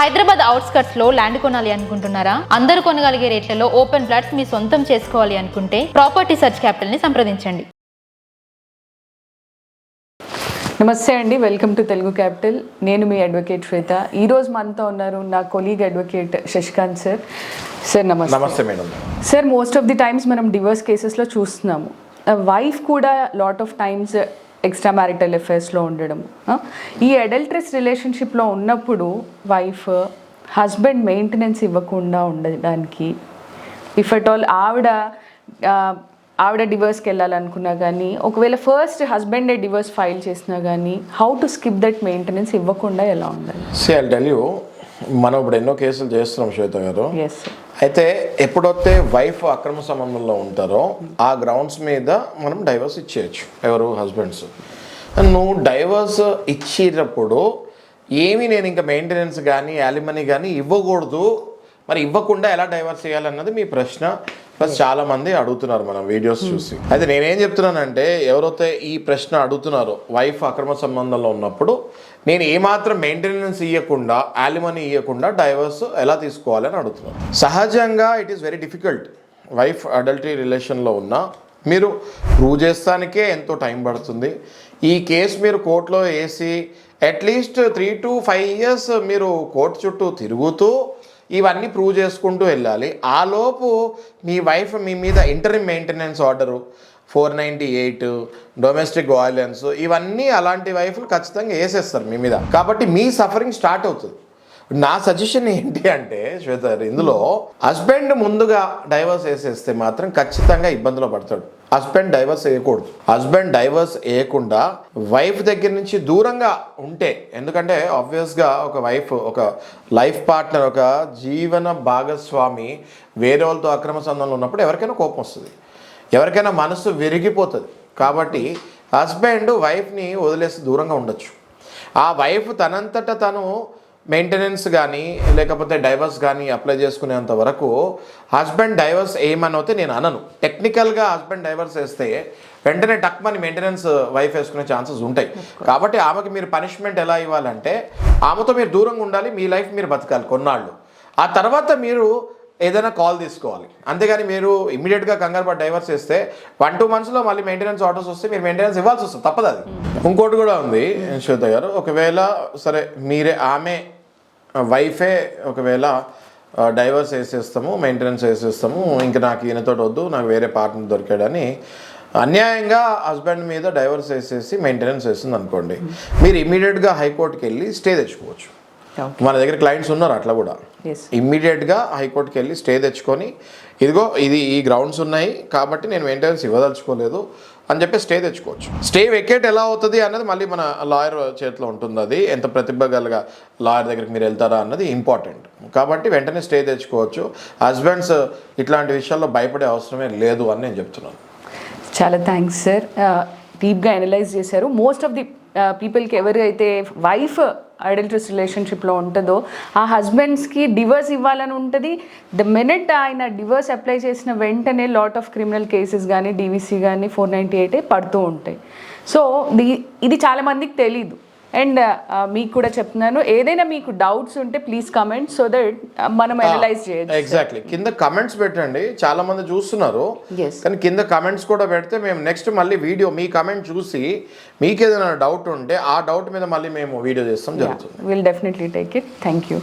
Hyderabad outskirts లో land కొనాలి అనుకుంటున్నారా? అందరూ కొనగలిగే రేట్లలో ఓపెన్ ఫ్లాట్స్ మీ సొంతం చేసుకోవాలి అనుకుంటే ప్రాపర్టీ సర్చ్ క్యాపిటల్ ని సంప్రదించండి. నమస్తే అండి, వెల్కమ్ టు తెలుగు క్యాపిటల్. నేను మీ అడ్వకేట్ శ్వేత. ఈరోజు మనతో ఉన్నారు నా colleague advocate Shashikanth sir. Sir నమస్తే. నమస్తే madam. Sir, most of the times మనం డివోర్స్ కేసెస్లో చూస్తున్నాము, వైఫ్ కూడా lot of times extra marital అఫైర్స్లో ఉండడం. ఈ అడల్టరస్ రిలేషన్షిప్లో ఉన్నప్పుడు వైఫ్ హస్బెండ్ మెయింటెనెన్స్ ఇవ్వకుండా ఉండడానికి, ఇఫ్ అట్ ఆల్ ఆవిడ డివోర్స్కి వెళ్ళాలనుకున్నా కానీ, ఒకవేళ ఫస్ట్ హస్బెండే డివోర్స్ ఫైల్ చేసినా కానీ, how to skip that maintenance ఇవ్వకుండా ఎలా ఉండాలి? ఐల్ టెల్ యూ, మనం ఇప్పుడు ఎన్నో కేసులు చేస్తున్నాం శ్వేత గారు. ఎస్. అయితే ఎప్పుడైతే వైఫ్ అక్రమ సంబంధంలో ఉంటారో ఆ గ్రౌండ్స్ మీద మనం డైవర్స్ ఇచ్చేయచ్చు, ఎవరు హస్బెండ్స్. నువ్వు డైవర్స్ ఇచ్చేటప్పుడు నేను ఇంకా మెయింటెనెన్స్ కానీ యాలిమనీ కానీ ఇవ్వకూడదు, మరి ఇవ్వకుండా ఎలా డైవర్స్ చేయాలన్నది మీ ప్రశ్న. ప్లస్ చాలామంది అడుగుతున్నారు మనం వీడియోస్ చూసి. అయితే నేనేం చెప్తున్నానంటే, ఎవరైతే ఈ ప్రశ్న అడుగుతున్నారో వైఫ్ అక్రమ సంబంధంలో ఉన్నప్పుడు నేను ఏమాత్రం మెయింటెనెన్స్ ఇవ్వకుండా యాలిమనీ ఇవ్వకుండా డైవర్స్ ఎలా తీసుకోవాలని అడుగుతున్నాను. సహజంగా it is very difficult. Wife adultery రిలేషన్లో ఉన్నా మీరు ప్రూవ్ చేస్తానికే ఎంతో టైం పడుతుంది. ఈ కేసు మీరు కోర్టులో వేసి అట్లీస్ట్ 3 to 5 years మీరు కోర్టు చుట్టూ తిరుగుతూ ఇవన్నీ ప్రూవ్ చేసుకుంటూ వెళ్ళాలి. ఆలోపు మీ వైఫ్ మీ మీద interim maintenance order 498 domestic violence ఇవన్నీ అలాంటి వైఫ్లు ఖచ్చితంగా వేసేస్తారు మీ మీద. కాబట్టి మీ సఫరింగ్ స్టార్ట్ అవుతుంది. నా సజెషన్ ఏంటి అంటే శ్వేత, ఇందులో హస్బెండ్ ముందుగా డైవర్స్ వేసేస్తే మాత్రం ఖచ్చితంగా ఇబ్బందులు పడతాడు. హస్బెండ్ డైవర్స్ వేయకూడదు. హస్బెండ్ డైవర్స్ వేయకుండా వైఫ్ దగ్గర నుంచి దూరంగా ఉంటే, ఎందుకంటే ఆబ్వియస్గా ఒక వైఫ్, ఒక లైఫ్ పార్ట్నర్, ఒక జీవన భాగస్వామి వేరే వాళ్ళతో అక్రమ సంబంధంలో ఉన్నప్పుడు ఎవరికైనా కోపం వస్తుంది, ఎవరికైనా మనసు విరిగిపోతుంది. కాబట్టి హస్బెండ్ వైఫ్ని వదిలేసి దూరంగా ఉండొచ్చు. ఆ వైఫ్ తనంతట తను మెయింటెనెన్స్ కానీ లేకపోతే డైవర్స్ కానీ అప్లై చేసుకునేంత వరకు హస్బెండ్ డైవర్స్ ఏమనవుతే నేను అనను. టెక్నికల్గా హస్బెండ్ డైవర్స్ వేస్తే వెంటనే టక్మని మెయింటెనెన్స్ వైఫ్ వేసుకునే ఛాన్సెస్ ఉంటాయి. కాబట్టి ఆమెకి మీరు పనిష్మెంట్ ఎలా ఇవ్వాలంటే, ఆమెతో మీరు దూరంగా ఉండాలి, మీ లైఫ్ మీరు బతకాలి కొన్నాళ్ళు. ఆ తర్వాత మీరు ఏదైనా కాల్ తీసుకోవాలి. అంతేగాని మీరు ఇమీడియట్గా కంగారు పడి డైవర్స్ చేస్తే 1-2 monthsలో మళ్ళీ మెయింటెనెన్స్ ఆర్డర్స్ వస్తే మీరు మెయింటెనెన్స్ ఇవ్వాల్సి వస్తుంది, తప్పదు అది. ఇంకోటి కూడా ఉంది శ్వేత గారు, ఒకవేళ సరే ఆమె వైఫే ఒకవేళ డైవర్స్ వేసేస్తాము, మెయింటెనెన్స్ వేసేస్తాము, ఇంకా నాకు ఈయనతో వద్దు, నాకు వేరే పార్ట్నర్ దొరికాడని అన్యాయంగా హస్బెండ్ మీద డైవర్స్ వేసేసి మెయింటెనెన్స్ వేస్తుంది అనుకోండి, మీరు ఇమీడియట్గా హైకోర్టుకి వెళ్ళి స్టే తెచ్చుకోవచ్చు. మన దగ్గర క్లయింట్స్ ఉన్నారు అట్లా కూడా. ఇమ్మీడియట్గా హైకోర్టుకి వెళ్ళి స్టే తెచ్చుకొని, ఇదిగో ఈ గ్రౌండ్స్ ఉన్నాయి కాబట్టి నేను మెయింటెనెన్స్ ఇవ్వదలుచుకోలేదు అని చెప్పి స్టే తెచ్చుకోవచ్చు. స్టే వెకేట్ ఎలా అవుతుంది అన్నది మళ్ళీ మన లాయర్ చేతిలో ఉంటుంది. అది ఎంత ప్రతిభ గల లాయర్ దగ్గరికి మీరు వెళ్తారా అన్నది ఇంపార్టెంట్. కాబట్టి వెంటనే స్టే తెచ్చుకోవచ్చు. హస్బెండ్స్ ఇట్లాంటి విషయాల్లో భయపడే అవసరమే లేదు అని నేను చెప్తున్నాను. చాలా థ్యాంక్స్ సార్, డీప్గా అనలైజ్ చేశారు. మోస్ట్ ఆఫ్ ది పీపుల్కి ఎవరైతే వైఫ్ అడల్టరస్ రిలేషన్షిప్లో ఉంటుందో ఆ హస్బెండ్స్కి డివోర్స్ ఇవ్వాలని ఉంటుంది. ద మినిట్ ఆయన డివోర్స్ అప్లై చేసిన వెంటనే లాట్ ఆఫ్ క్రిమినల్ కేసెస్ కానీ డీవీసీ కానీ 498 పడుతూ ఉంటాయి. సో ఇది చాలామందికి తెలీదు. అండ్ మీకు కూడా చెప్తున్నాను, ఏదైనా మీకు డౌట్స్ ఉంటే ప్లీజ్ కమెంట్ సో దట్ మనం అనలైజ్ చేయొచ్చు. ఎగ్జాక్ట్లీ, కింద కమెంట్స్ పెట్టండి. చాలా మంది చూస్తున్నారు కానీ కింద కమెంట్స్ కూడా పెడితే మేము నెక్స్ట్ మళ్ళీ వీడియో మీ కమెంట్ చూసి మీకు ఏదైనా డౌట్ ఉంటే ఆ డౌట్ మీద మళ్ళీ మేము వీడియో చేస్తాం జరుగుతుంది. Will definitely take it. Thank you.